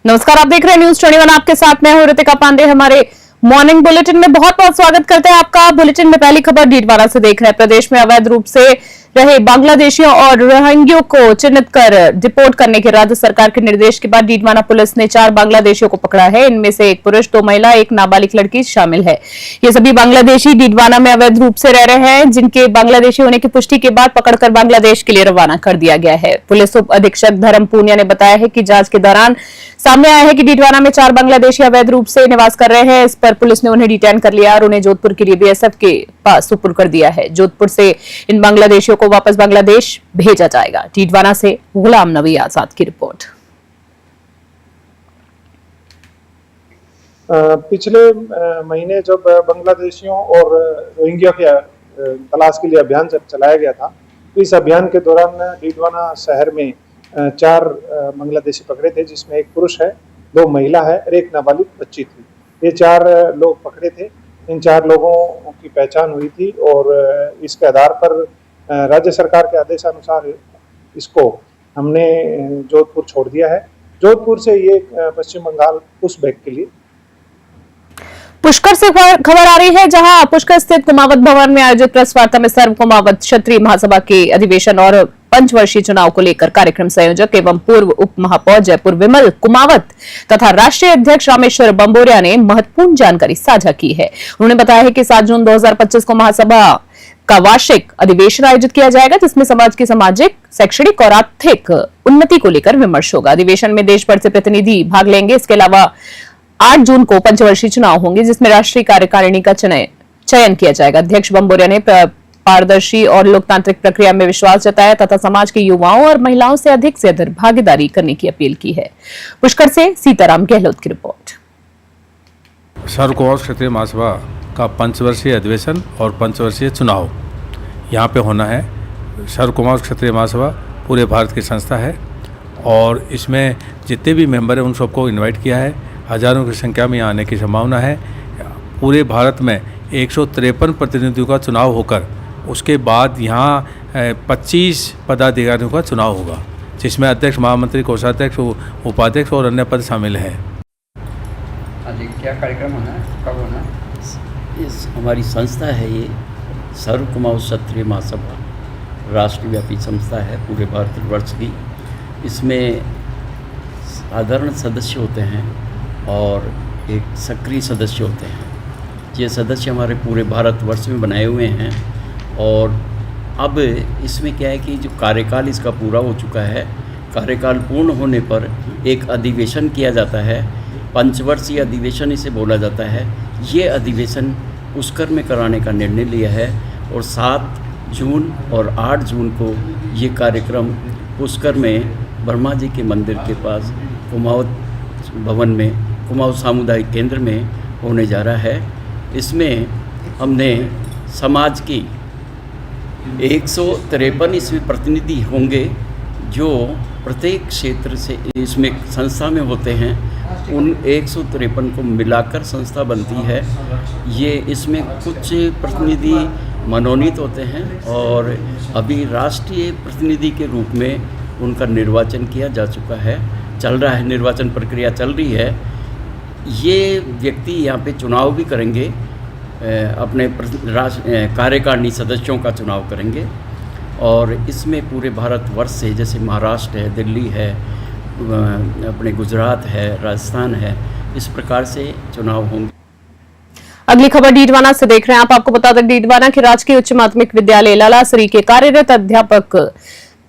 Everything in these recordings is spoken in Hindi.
नमस्कार, आप देख रहे हैं न्यूज 21। आपके साथ मैं हूं ऋतिका पांडे। हमारे मॉर्निंग बुलेटिन में बहुत बहुत स्वागत करते हैं आपका। बुलेटिन में पहली खबर डीडवाना से देख रहे हैं। प्रदेश में अवैध रूप से रहे बांग्लादेशियों और रोहिंग्यों को चिन्हित कर डिपोर्ट करने के राज्य सरकार के निर्देश के बाद डीडवाना पुलिस ने 4 बांग्लादेशियों को पकड़ा है। इनमें से 1 पुरुष, 2 महिला, 1 नाबालिग लड़की शामिल है। ये सभी बांग्लादेशी डीडवाना में अवैध रूप से रह रहे हैं, जिनके बांग्लादेशी होने की पुष्टि के बाद पकड़कर बांग्लादेश के लिए रवाना कर दिया गया है। पुलिस उप अधीक्षक धर्म पूनिया ने बताया है कि जांच के दौरान सामने आया है कि डीडवाना में 4 बांग्लादेशी अवैध रूप से निवास कर रहे हैं। इस पर पुलिस ने उन्हें डिटेन कर लिया और उन्हें जोधपुर के लिए बीएसएफ के पास सुपुर्द कर दिया है। जोधपुर से इन बांग्लादेशियों को वापस बांग्लादेश भेजा जाएगा। डीडवाना से गुलाम नबी आजाद की रिपोर्ट। पिछले महीने जब बांग्लादेशियों और रोहिंग्या के तलाश के लिए अभियान चलाया गया था, तो इस अभियान के दौरान डीडवाना शहर में 4 बांग्लादेशी पकड़े थे, जिसमें 1 पुरुष है, 2 महिला है और 1 नाबालिग बच्ची थी। ये 4 लोग पकड़े थे। इन 4 लोगों की पहचान हुई थी और इसके आधार पर राज्य सरकार के आदेशानुसार इसको हमने जोधपुर छोड़ दिया है। जोधपुर से ये पश्चिम बंगाल पुशबैक के लिए। पुष्कर से खबर आ रही है, जहां पुष्कर स्थित कुमावत भवन में आयोजित प्रेस वार्ता में सर्व कुमावत क्षत्रिय महासभा के अधिवेशन और पंचवर्षीय चुनाव को लेकर कार्यक्रम संयोजक एवं पूर्व उप महापौर जयपुर विमल कुमावत तथा राष्ट्रीय अध्यक्ष रामेश्वर बंबोरिया ने महत्वपूर्ण जानकारी साझा की है। उन्होंने बताया है कि 7 जून 2025 को महासभा का वार्षिक अधिवेशन आयोजित किया जाएगा, जिसमें समाज की सामाजिक, शैक्षणिक और आर्थिक उन्नति को लेकर विमर्श होगा। अधिवेशन में देश भर से प्रतिनिधि भाग लेंगे। इसके अलावा 8 जून को पंचवर्षीय चुनाव होंगे, जिसमें राष्ट्रीय कार्यकारिणी का चयन किया जाएगा। अध्यक्ष बंबोरिया ने पारदर्शी और लोकतांत्रिक प्रक्रिया में विश्वास जताया तथा समाज के युवाओं और महिलाओं से अधिक भागीदारी करने की अपील की है। पुष्कर से सीताराम गहलोत की रिपोर्ट। सर्व कुमावत क्षत्रिय महासभा का पंचवर्षीय अधिवेशन और पंचवर्षीय चुनाव यहाँ पे होना है। सर्व कुमावत क्षत्रिय महासभा पूरे भारत की संस्था है और इसमें जितने भी मेंबर हैं उन सबको इनवाइट किया है। हजारों की संख्या में यहाँ आने की संभावना है। पूरे भारत में 153 प्रतिनिधियों का चुनाव होकर उसके बाद यहाँ 25 पदाधिकारियों का चुनाव होगा, जिसमें अध्यक्ष, महामंत्री, कोषाध्यक्ष, उपाध्यक्ष और अन्य पद शामिल हैं। क्या कार्यक्रम होना है, कब होना है? हमारी संस्था है ये सर्व कुमावत क्षत्रिय महासभा, राष्ट्रव्यापी संस्था है पूरे भारतवर्ष की। इसमें साधारण सदस्य होते हैं और एक सक्रिय सदस्य होते हैं। ये सदस्य हमारे पूरे भारतवर्ष में बनाए हुए हैं और अब इसमें क्या है कि जो कार्यकाल इसका पूरा हो चुका है, कार्यकाल पूर्ण होने पर एक अधिवेशन किया जाता है। पंचवर्षीय अधिवेशन इसे बोला जाता है। ये अधिवेशन पुष्कर में कराने का निर्णय लिया है और 7 जून और 8 जून को ये कार्यक्रम पुष्कर में ब्रह्मा जी के मंदिर के पास कुमावत भवन में, कुमावत सामुदायिक केंद्र में होने जा रहा है। इसमें हमने समाज की 153 इसमें प्रतिनिधि होंगे जो प्रत्येक क्षेत्र से इसमें संस्था में होते हैं। उन 153 को मिलाकर संस्था बनती है। ये इसमें कुछ प्रतिनिधि मनोनीत होते हैं और अभी राष्ट्रीय प्रतिनिधि के रूप में उनका निर्वाचन किया जा चुका है, चल रहा है, निर्वाचन प्रक्रिया चल रही है। ये व्यक्ति यहाँ पे चुनाव भी करेंगे, अपने कार्यकारिणी सदस्यों का चुनाव करेंगे और इसमें पूरे भारतवर्ष से, जैसे महाराष्ट्र है, दिल्ली है, अपने गुजरात है, राजस्थान है, इस प्रकार से चुनाव होंगे। अगली खबर डीडवाना से देख रहे हैं। आपको बता दें, डीडवाना के राजकीय उच्च माध्यमिक विद्यालय लालासरी के कार्यरत अध्यापक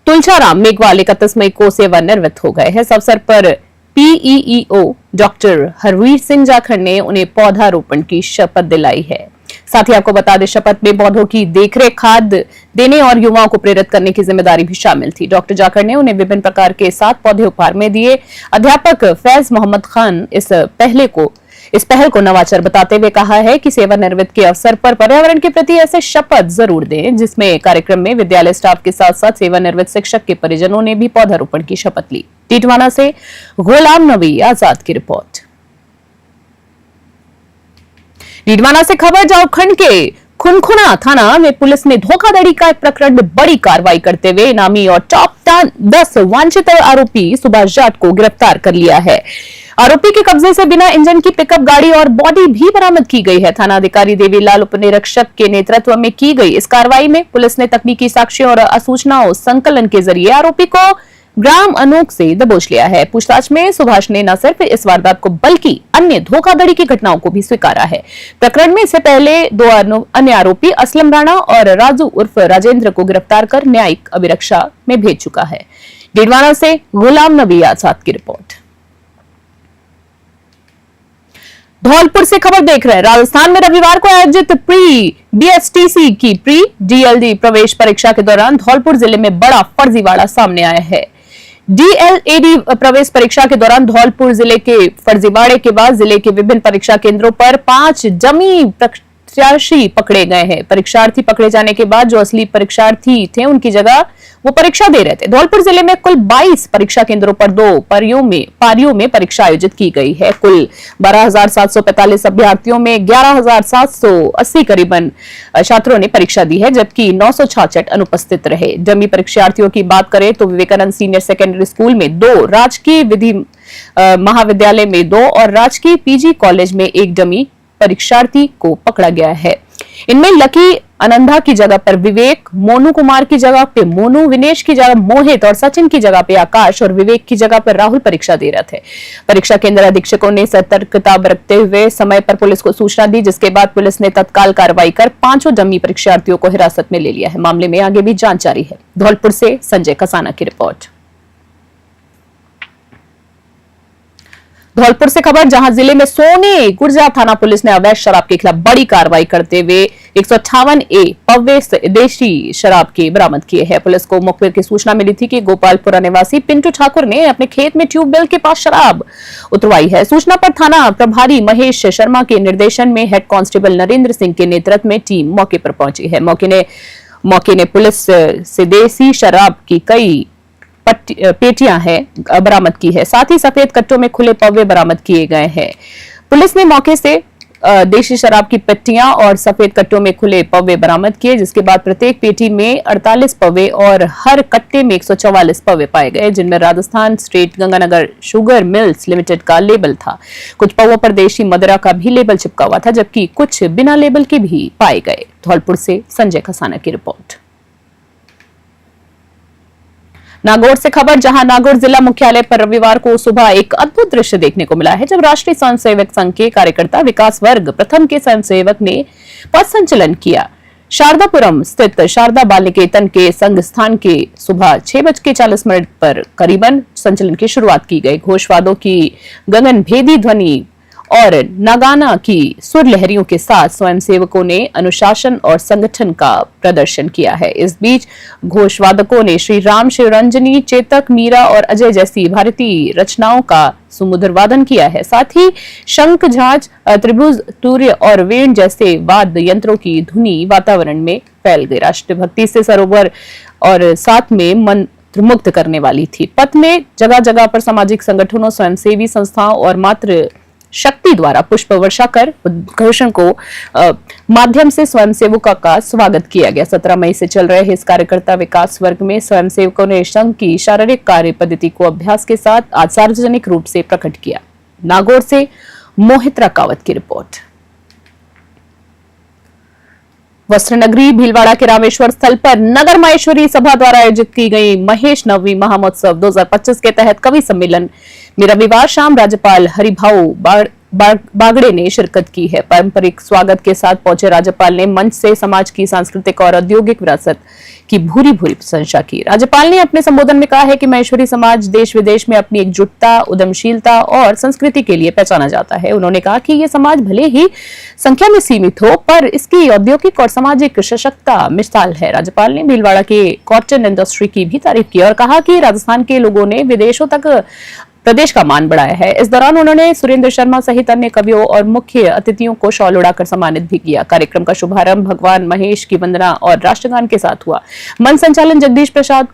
तुलसाराम मेघवाल 31 मई को सेवानिवृत्त हो गए हैं। इस अवसर पर पीईईओ डॉक्टर हरवीर सिंह जाखड़ ने उन्हें पौधारोपण की शपथ दिलाई है। साथ ही आपको बता दें, शपथ में पौधों की देखरेख, खाद देने और युवाओं को प्रेरित करने की जिम्मेदारी भी शामिल थी। डॉक्टर जाखड़ ने उन्हें विभिन्न प्रकार के 7 पौधे उपहार में दिए। अध्यापक फैज मोहम्मद खान इस पहल को नवाचार बताते हुए कहा है कि सेवानिवृत्त के अवसर पर पर्यावरण के प्रति ऐसे शपथ जरूर दें, जिसमें कार्यक्रम में विद्यालय स्टाफ के साथ साथ सेवानिवृत्त शिक्षक के परिजनों ने भी पौधारोपण की शपथ ली। डीडवाना से गुलाम नबी आजाद की रिपोर्ट। डीडवाना से खबर, झारखंड के खुनखुना थाना में पुलिस ने धोखाधड़ी का एक प्रकरण में बड़ी कार्रवाई करते हुए इनामी और टॉप 10 वांछित आरोपी सुभाष जाट को गिरफ्तार कर लिया है। आरोपी के कब्जे से बिना इंजन की पिकअप गाड़ी और बॉडी भी बरामद की गई है। थाना अधिकारी देवीलाल उपनिरीक्षक के नेतृत्व में की गई इस कार्रवाई में पुलिस ने तकनीकी साक्ष्यों और सूचनाओं संकलन के जरिए आरोपी को ग्राम अनोक से दबोच लिया है। पूछताछ में सुभाष ने न सिर्फ इस वारदात को बल्कि अन्य धोखाधड़ी की घटनाओं को भी स्वीकारा है। प्रकरण में इससे पहले 2 अन्य आरोपी असलम राणा और राजू उर्फ राजेंद्र को गिरफ्तार कर न्यायिक अभिरक्षा में भेज चुका है। डीडवाना से गुलाम नबी आजाद की रिपोर्ट। धौलपुर से खबर देख रहे हैं। राजस्थान में रविवार को आयोजित प्री बीएसटीसी की प्री डीएलडी प्रवेश परीक्षा के दौरान धौलपुर जिले में बड़ा फर्जीवाड़ा सामने आया है। डीएलएडी प्रवेश परीक्षा के दौरान धौलपुर जिले के फर्जीवाड़े के बाद जिले के विभिन्न परीक्षा केंद्रों पर 5 डमी प्रत्याशी पकड़े गए हैं। परीक्षार्थी पकड़े जाने के बाद जो असली परीक्षार्थी थे उनकी जगह वो परीक्षा दे रहे थे। धौलपुर जिले में कुल 22 परीक्षा केंद्रों पर 2 पारियों में परीक्षा आयोजित की गई है। कुल 12,745 अभ्यर्थियों में 11,780 करीबन छात्रों ने परीक्षा दी है, जबकि 966 अनुपस्थित रहे। डमी परीक्षार्थियों की बात करें तो विवेकानंद सीनियर सेकेंडरी स्कूल में 2, राजकीय विधि महाविद्यालय में 2 और राजकीय पीजी कॉलेज में 1 डमी परीक्षार्थी को पकड़ा गया है। इनमें लकी अनंधा की जगह पर विवेक, मोनू कुमार की जगह पे मोनू, विनेश की जगह मोहित और सचिन की जगह पे आकाश और विवेक की जगह पर राहुल परीक्षा दे रहे थे। परीक्षा केंद्र अधीक्षकों ने सतर्कता बरतते हुए समय पर पुलिस को सूचना दी, जिसके बाद पुलिस ने तत्काल कार्रवाई कर 5 डमी परीक्षार्थियों को हिरासत में ले लिया है। मामले में आगे भी जांच जारी है। धौलपुर से संजय कसाना की रिपोर्ट। धौलपुर से खबर, जहां जिले में सोने गुर्जा थाना पुलिस ने अवैध शराब के खिलाफ बड़ी कार्रवाई करते हुए 158 पव्य देशी शराब के बरामद किए हैं। पुलिस को मौके की सूचना मिली थी कि गोपालपुरा निवासी पिंटू ठाकुर ने अपने खेत में ट्यूबवेल के पास शराब उतरवाई है। सूचना पर थाना प्रभारी महेश शर्मा के निर्देशन में हेड कांस्टेबल नरेंद्र सिंह के नेतृत्व में टीम मौके पर पहुंची है। मौके ने पुलिस से देसी शराब की कई पेटियां हैं बरामद की है। साथ ही सफेद कट्टों में खुले पव्वे बरामद किए गए हैं। पुलिस ने मौके से देशी शराब की पेटियां और सफेद कट्टों में खुले पव्वे बरामद किए, जिसके बाद प्रत्येक पेटी में 48 पव्वे और हर कट्टे में 144 पव्वे पाए गए, जिनमें Rajasthan state Ganganagar sugar mills limited का लेबल था। कुछ पव्वों पर देशी मदिरा का भी लेबल चिपका हुआ था, जबकि कुछ बिना लेबल के भी पाए गए। धौलपुर से संजय खसाना की रिपोर्ट। नागौर से खबर, जहां नागौर जिला मुख्यालय पर रविवार को सुबह एक अद्भुत दृश्य देखने को मिला है, जब राष्ट्रीय स्वयंसेवक संघ के कार्यकर्ता विकास वर्ग प्रथम के स्वयंसेवक ने पथ संचलन किया। शारदापुरम स्थित शारदा बाल निकेतन के संघ स्थान के सुबह 6:40 पर करीबन संचलन की शुरुआत की गई। घोषवादों की गगनभेदी ध्वनि और नागाना की सुर लहरियों के साथ स्वयंसेवकों ने अनुशासन और संगठन का प्रदर्शन किया है। इस बीच घोषवादकों ने श्री राम, शिवरंजनी, चेतक, मीरा और अजय जैसी भारतीय रचनाओं का सुमधुर वादन किया है। साथ ही शंख, झांझ, त्रिभुज, तूर्य और वेण जैसे वाद्य यंत्रों की धुनी वातावरण में फैल गई। राष्ट्रभक्ति से सरोवर और साथ में मन मुक्त करने वाली थी। पथ में जगह जगह पर सामाजिक संगठनों, स्वयंसेवी संस्थाओं और मातृ शक्ति द्वारा पुष्प वर्षा कर घोषण को माध्यम से स्वयंसेवकों का स्वागत किया गया। 17 मई से चल रहे इस कार्यकर्ता विकास वर्ग में स्वयंसेवकों ने संघ की शारीरिक कार्य पद्धति को अभ्यास के साथ आज सार्वजनिक रूप से प्रकट किया। नागौर से मोहित राकावत की रिपोर्ट। वस्त्र नगरी भीलवाड़ा के रामेश्वर स्थल पर नगर माहेश्वरी सभा द्वारा आयोजित की गई महेश नवमी महामहोत्सव 2025 के तहत कवि सम्मेलन में रविवार शाम राज्यपाल हरिभाऊ बागड़े ने शिरकत की है। पारंपरिक स्वागत के साथ पहुंचे राज्यपाल ने मंच से समाज की सांस्कृतिक और औद्योगिक विरासत की भूरी भूरी प्रशंसा की। राज्यपाल ने अपने संबोधन में कहा है कि माहेश्वरी समाज देश विदेश में अपनी एकजुटता, उद्यमशीलता और संस्कृति के लिए पहचाना जाता है। उन्होंने कहा कि ये समाज भले ही संख्या में सीमित हो, पर इसकी औद्योगिक और सामाजिक सशक्तता मिसाल है। राज्यपाल ने भीलवाड़ा के कॉटन इंडस्ट्री की भी तारीफ की और कहा कि राजस्थान के लोगों ने विदेशों तक प्रदेश का मान बढ़ाया है। इस दौरान उन्होंने सुरेंद्र शर्मा सहित अन्य कवियों और मुख्य अतिथियों को शॉल उड़ाकर सम्मानित भी किया। कार्यक्रम का शुभारंभ भगवान महेश की वंदना और राष्ट्रगान के साथ हुआ। मंच संचालन जगदीश प्रसाद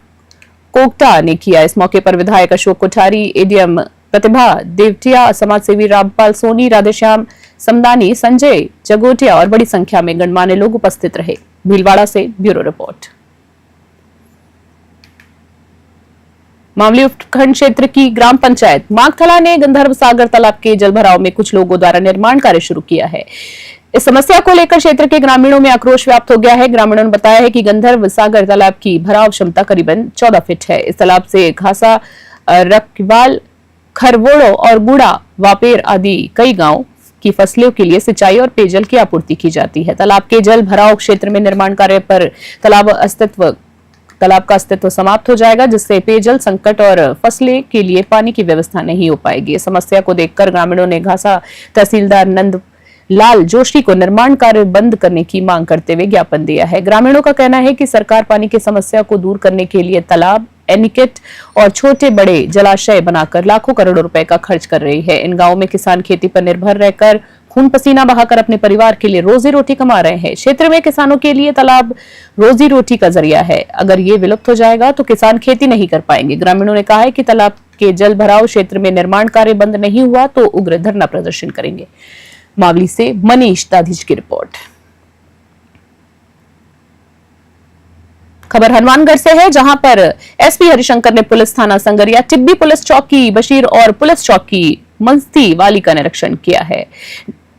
कोकटा ने किया। इस मौके पर विधायक अशोक कोठारी, एडीएम प्रतिभा देवटिया, समाज सेवी रामपाल सोनी, राधेश्याम समदानी, संजय जगोटिया और बड़ी संख्या में गणमान्य लोग उपस्थित रहे। भीलवाड़ा से ब्यूरो रिपोर्ट। मामली उपखंड क्षेत्र की ग्राम पंचायत मागथला ने गंधर्व सागर तालाब के जलभराव में कुछ लोगों द्वारा निर्माण कार्य शुरू किया है। इस समस्या को लेकर क्षेत्र के ग्रामीणों में आक्रोश व्याप्त हो गया है। ग्रामीणों ने बताया है कि गंधर्व सागर तालाब की भराव क्षमता करीबन 14 फीट है। इस तालाब से घासा, रकवाल, खरवोड़ो और गुड़ा, वापेर आदि कई गांव की फसलों के लिए सिंचाई और पेयजल की आपूर्ति की जाती है। तालाब के जल भराव क्षेत्र में निर्माण कार्य पर तालाब का अस्तित्व समाप्त हो जाएगा, जिससे पेयजल संकट और फसलें के लिए पानी की व्यवस्था नहीं हो पाएगी। इस समस्या को देखकर ग्रामीणों ने घासा तहसीलदार नंद लाल जोशी को निर्माण कार्य बंद करने की मांग करते हुए ज्ञापन दिया है। ग्रामीणों का कहना है कि सरकार पानी की समस्या को दूर करने के लिए तालाब, एनीकट और छोटे बड़े जलाशय बनाकर लाखों करोड़ों रुपए का खर्च कर रही है। इन गांवों में किसान खेती पर निर्भर रहकर खून पसीना बहाकर अपने परिवार के लिए रोजी रोटी कमा रहे हैं। क्षेत्र में किसानों के लिए तालाब रोजी रोटी का जरिया है। अगर ये विलुप्त हो जाएगा तो किसान खेती नहीं कर पाएंगे। ग्रामीणों ने कहा है कि तालाब के जल भराव क्षेत्र में निर्माण कार्य बंद नहीं हुआ तो उग्र धरना प्रदर्शन करेंगे। मावली से मनीष दाधिज की रिपोर्ट। खबर हनुमानगढ़ से है, जहां पर एसपी हरिशंकर ने पुलिस थाना संगरिया, टिब्बी पुलिस चौकी बशीर और पुलिस चौकी मस्ती वाली का निरीक्षण किया है।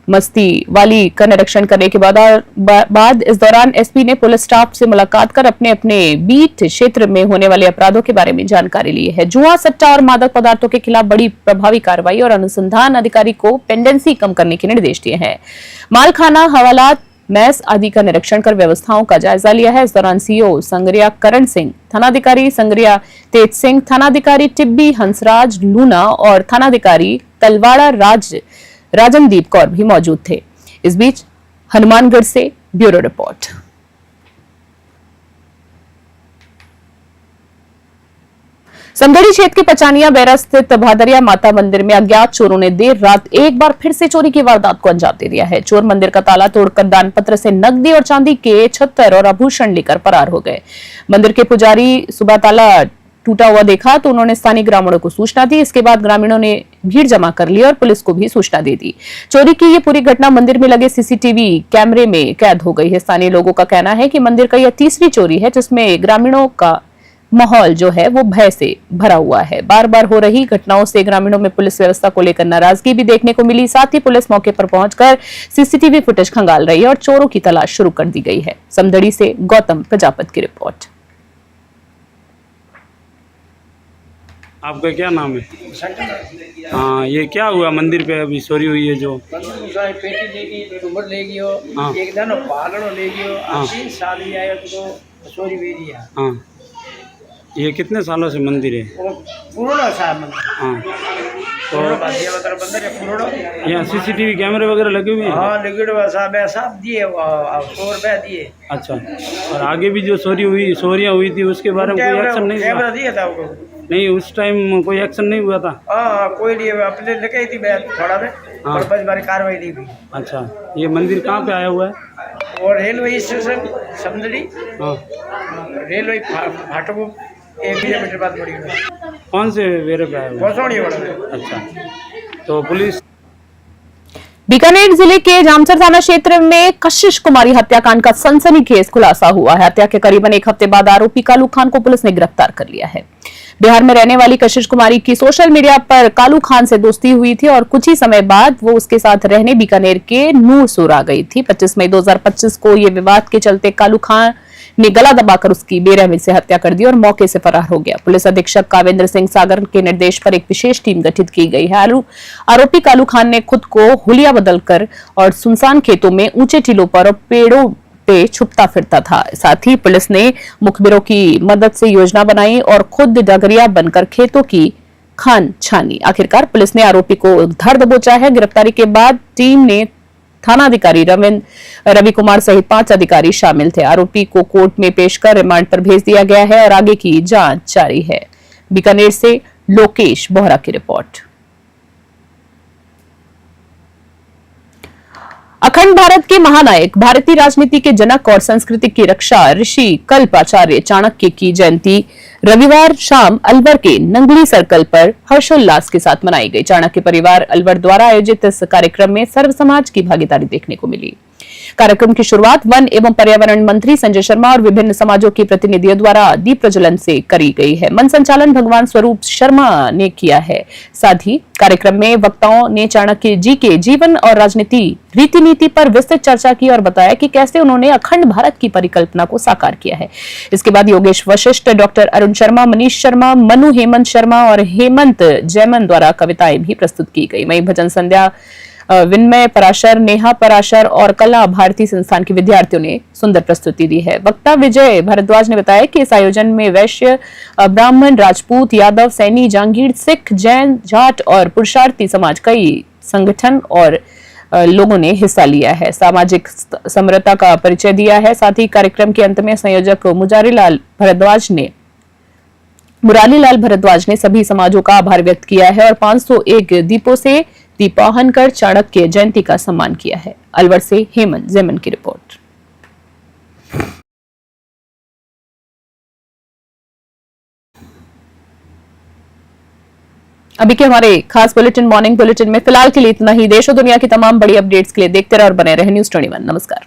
मस्ती वाली का निरीक्षण करने के बाद इस दौरान एसपी ने पुलिस स्टाफ से मुलाकात कर अपने अपने बीट क्षेत्र में होने वाले अपराधों के बारे में जानकारी ली है। जुआ, सट्टा और मादक पदार्थों के खिलाफ बड़ी प्रभावी कार्रवाई और अनुसंधान अधिकारी को पेंडेंसी कम करने के निर्देश दिए हैं। मालखाना, हवालात, मैस आदि का निरीक्षण कर व्यवस्थाओं का जायजा लिया है। इस दौरान सीओ संगरिया करण सिंह, थानाधिकारी संगरिया तेज सिंह, थानाधिकारी टिब्बी हंसराज लूना और थानाधिकारी तलवाड़ा राजनदीप कौर भी मौजूद थे। इस बीच हनुमानगढ़ से ब्यूरो रिपोर्ट। समदड़ी क्षेत्र के पचानिया बैरा स्थित भादरिया माता मंदिर में अज्ञात चोरों ने देर रात एक बार फिर से चोरी की वारदात को अंजाम दे दिया है। चोर मंदिर का ताला तोड़कर दानपत्र से नकदी और चांदी के 76 और आभूषण लेकर फरार हो गए। मंदिर के पुजारी सुबह ताला टूटा हुआ देखा तो उन्होंने स्थानीय ग्रामीणों को सूचना दी। इसके बाद ग्रामीणों ने भीड़ जमा कर ली और पुलिस को भी सूचना दे दी। चोरी की ये पूरी घटना मंदिर में लगे सीसीटीवी कैमरे में कैद हो गई है। स्थानीय लोगों का कहना है कि मंदिर का यह तीसरी चोरी है, जिसमें ग्रामीणों का माहौल जो है वो भय से भरा हुआ है। बार बार हो रही घटनाओं से ग्रामीणों में पुलिस व्यवस्था को लेकर नाराजगी भी देखने को मिली। साथ ही पुलिस मौके पर पहुंचकर सीसीटीवी फुटेज खंगाल रही है और चोरों की तलाश शुरू कर दी गई है। समदड़ी से गौतम प्रजापत की रिपोर्ट। आपका क्या नाम है? हाँ, ये क्या हुआ मंदिर पे अभी चोरी हुई है? जो पेटी ले गई, उम्र ले गई हो, हाँ। एक दिन पालनो ले गई हो, हाँ। 80 साल भी आया तो चोरी हुई थी। हाँ, ये कितने सालों से मंदिर है? पुराना साहब मंदिर। हाँ, तो मंदिर है पुराना। यहाँ सीसीटीवी कैमरे वगैरह लगे हुए हैं? हाँ, लगे साहब साहब दिए 100 रुपया दिए। अच्छा, और आगे भी जो चोरियाँ हुई थी उसके बारे में कोई एक्शन नहीं हुआ? कैमरा दिया था उनको। नहीं, उस टाइम कोई एक्शन नहीं हुआ था? हाँ, कोई नहीं, अपने लगे थी थोड़ा में, हाँ। और बस बारी कार्रवाई नहीं हुई। अच्छा, ये मंदिर कहाँ पे आया हुआ है? और रेलवे स्टेशन समदड़ी, हाँ, रेलवे फाटक 1 किलोमीटर बाद पड़ी हुई। कौन से वेरे पे आया हुआ है? गोसौड़ी वाला। अच्छा, तो पुलिस। बीकानेर जिले के जामसर थाना क्षेत्र में कशिश कुमारी हत्याकांड का सनसनीखेज खुलासा हुआ है। हत्या के करीबन एक हफ्ते बाद आरोपी कालू खान को पुलिस ने गिरफ्तार कर लिया है। बिहार में रहने वाली कशिश कुमारी की सोशल मीडिया पर कालू खान से दोस्ती हुई थी और कुछ ही समय बाद वो उसके साथ रहने बीकानेर के नूरसुर आ गई थी। 25 मई 2025 को ये विवाद के चलते कालू खान ने गला दबाकर उसकी बेरहमी से हत्या कर दी और मौके से फरार हो गया। पुलिस अधीक्षक कावेंद्र सिंह सागर के निर्देश पर एक विशेष टीम गठित की गई है। आरोपी कालू खान ने खुद को हुलिया बदलकर और सुनसान खेतों में ऊंचे टीलों पर और पेड़ों पे छुपता फिरता था। साथ ही पुलिस ने मुखबिरों की मदद से योजना बनाई और खुद डगरिया बनकर खेतों की खान छानी। आखिरकार पुलिस ने आरोपी को धर दबोचा है। गिरफ्तारी के बाद टीम ने थानाधिकारी रवि कुमार सहित 5 अधिकारी शामिल थे। आरोपी को कोर्ट में पेश कर रिमांड पर भेज दिया गया है और आगे की जांच जारी है। बीकानेर से लोकेश बोहरा की रिपोर्ट। अखंड भारत के महानायक, भारतीय राजनीति के जनक और संस्कृति की रक्षा ऋषि कल्पाचार्य चाणक्य की जयंती रविवार शाम अलवर के नंगली सर्कल पर हर्षोल्लास के साथ मनाई गई। चाणक्य परिवार अलवर द्वारा आयोजित इस कार्यक्रम में सर्व समाज की भागीदारी देखने को मिली। कार्यक्रम की शुरुआत वन एवं पर्यावरण मंत्री संजय शर्मा और विभिन्न समाजों के प्रतिनिधियों द्वारा दीप प्रज्वलन से करी गई है। मंच संचालन भगवान स्वरूप शर्मा ने किया है। साथ ही कार्यक्रम में वक्ताओं ने चाणक्य जी के जीवन और राजनीति रीति नीति पर विस्तृत चर्चा की और बताया कि कैसे उन्होंने अखंड भारत की परिकल्पना को साकार किया है। इसके बाद योगेश वशिष्ठ, डॉक्टर अरुण शर्मा, मनीष शर्मा, मनु हेमंत शर्मा और हेमंत जैमन द्वारा कविताएं भी प्रस्तुत की गई। वहीं भजन संध्या विनमय पराशर, नेहा पराशर और कला भारती संस्थान के विद्यार्थियों ने सुंदर प्रस्तुति दी है। वक्ता विजय भारद्वाज ने बताया कि इस आयोजन में वैश्य, ब्राह्मण, राजपूत, यादव, सैनी, जांगीर, सिख, जैन, जाट और पुरुषार्थी समाज कई संगठन और लोगों ने हिस्सा लिया है, सामाजिक समरसता का परिचय दिया है। साथ ही कार्यक्रम के अंत में संयोजक मुरारीलाल भारद्वाज ने सभी समाजों का आभार व्यक्त किया है और 501 दीपों से दीपावहन कर चाणक्य जयंती का सम्मान किया है। अलवर से हेमंत जैमन की रिपोर्ट। अभी के हमारे खास बुलेटिन मॉर्निंग बुलेटिन में फिलहाल के लिए इतना ही। देश और दुनिया की तमाम बड़ी अपडेट्स के लिए देखते रहे और बने रहे न्यूज़ 21। नमस्कार।